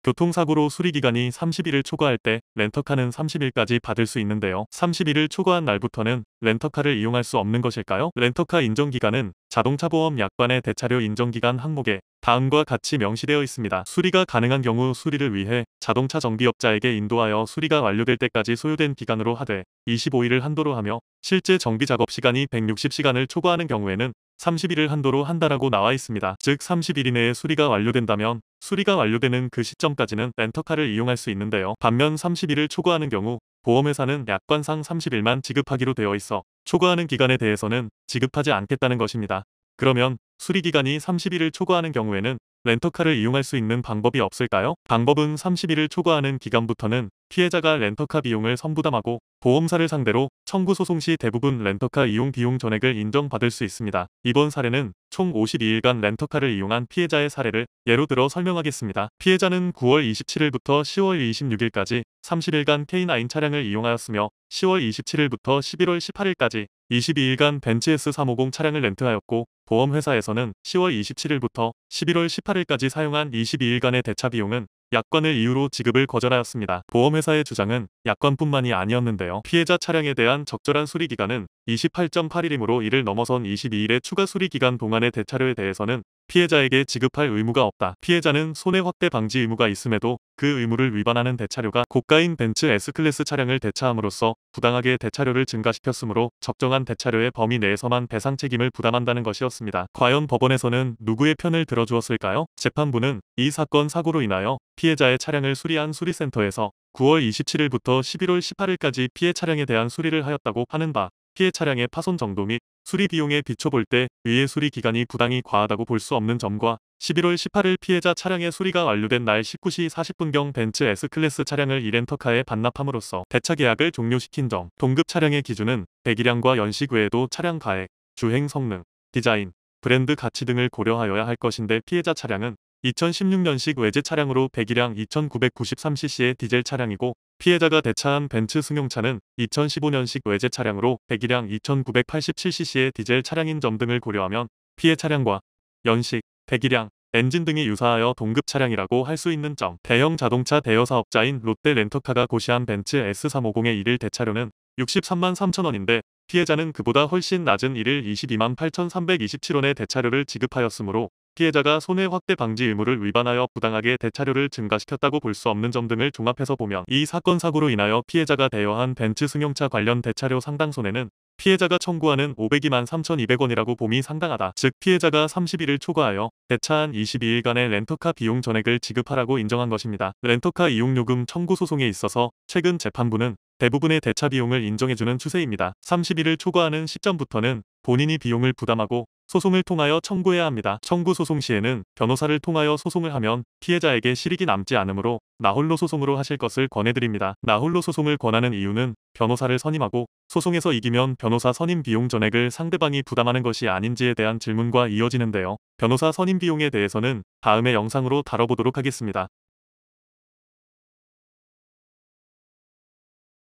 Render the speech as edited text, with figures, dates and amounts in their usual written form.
교통사고로 수리기간이 30일을 초과할 때 렌터카는 30일까지 받을 수 있는데요. 30일을 초과한 날부터는 렌터카를 이용할 수 없는 것일까요? 렌터카 인정기간은 자동차보험 약관의 대차료 인정기간 항목에 다음과 같이 명시되어 있습니다. 수리가 가능한 경우 수리를 위해 자동차 정비업자에게 인도하여 수리가 완료될 때까지 소요된 기간으로 하되 25일을 한도로 하며 실제 정비 작업 시간이 160시간을 초과하는 경우에는 30일을 한도로 한다라고 나와 있습니다. 즉 30일 이내에 수리가 완료된다면 수리가 완료되는 그 시점까지는 렌터카를 이용할 수 있는데요. 반면 30일을 초과하는 경우 보험회사는 약관상 30일만 지급하기로 되어 있어 초과하는 기간에 대해서는 지급하지 않겠다는 것입니다. 그러면 수리기간이 30일을 초과하는 경우에는 렌터카를 이용할 수 있는 방법이 없을까요? 방법은 30일을 초과하는 기간부터는 피해자가 렌터카 비용을 선부담하고 보험사를 상대로 청구 소송 시 대부분 렌터카 이용 비용 전액을 인정받을 수 있습니다. 이번 사례는 총 52일간 렌터카를 이용한 피해자의 사례를 예로 들어 설명하겠습니다. 피해자는 9월 27일부터 10월 26일까지 30일간 K9 차량을 이용하였으며 10월 27일부터 11월 18일까지 22일간 벤츠 S350 차량을 렌트하였고 보험회사에서는 10월 27일부터 11월 18일까지 사용한 22일간의 대차 비용은 약관을 이유로 지급을 거절하였습니다. 보험회사의 주장은 약관뿐만이 아니었는데요. 피해자 차량에 대한 적절한 수리 기간은 28.8일이므로 이를 넘어선 22일의 추가 수리 기간 동안의 대차료에 대해서는 피해자에게 지급할 의무가 없다. 피해자는 손해 확대 방지 의무가 있음에도 그 의무를 위반하는 대차료가 고가인 벤츠 S클래스 차량을 대차함으로써 부당하게 대차료를 증가시켰으므로 적정한 대차료의 범위 내에서만 배상 책임을 부담한다는 것이었습니다. 과연 법원에서는 누구의 편을 들어주었을까요? 재판부는 이 사건 사고로 인하여 피해자의 차량을 수리한 수리센터에서 9월 27일부터 11월 18일까지 피해 차량에 대한 수리를 하였다고 하는 바 피해 차량의 파손 정도 및 수리 비용에 비춰볼 때 위의 수리 기간이 부당히 과하다고 볼 수 없는 점과 11월 18일 피해자 차량의 수리가 완료된 날 19시 40분경 벤츠 S클래스 차량을 이 렌터카에 반납함으로써 대차 계약을 종료시킨 점. 동급 차량의 기준은 배기량과 연식 외에도 차량 가액, 주행 성능, 디자인, 브랜드 가치 등을 고려하여야 할 것인데 피해자 차량은 2016년식 외제 차량으로 배기량 2993cc의 디젤 차량이고 피해자가 대차한 벤츠 승용차는 2015년식 외제 차량으로 배기량 2987cc의 디젤 차량인 점 등을 고려하면 피해 차량과 연식, 배기량, 엔진 등이 유사하여 동급 차량이라고 할 수 있는 점. 대형 자동차 대여 사업자인 롯데 렌터카가 고시한 벤츠 S350의 1일 대차료는 63만 3천원인데 피해자는 그보다 훨씬 낮은 1일 22만 8,327원의 대차료를 지급하였으므로 피해자가 손해 확대 방지 의무를 위반하여 부당하게 대차료를 증가시켰다고 볼 수 없는 점 등을 종합해서 보면 이 사건 사고로 인하여 피해자가 대여한 벤츠 승용차 관련 대차료 상당 손해는 피해자가 청구하는 502만 3,200원이라고 봄이 상당하다. 즉 피해자가 30일을 초과하여 대차한 22일간의 렌터카 비용 전액을 지급하라고 인정한 것입니다. 렌터카 이용요금 청구 소송에 있어서 최근 재판부는 대부분의 대차 비용을 인정해주는 추세입니다. 30일을 초과하는 시점부터는 본인이 비용을 부담하고 소송을 통하여 청구해야 합니다. 청구 소송 시에는 변호사를 통하여 소송을 하면 피해자에게 실익이 남지 않으므로 나홀로 소송으로 하실 것을 권해드립니다. 나홀로 소송을 권하는 이유는 변호사를 선임하고 소송에서 이기면 변호사 선임 비용 전액을 상대방이 부담하는 것이 아닌지에 대한 질문과 이어지는데요. 변호사 선임 비용에 대해서는 다음의 영상으로 다뤄보도록 하겠습니다.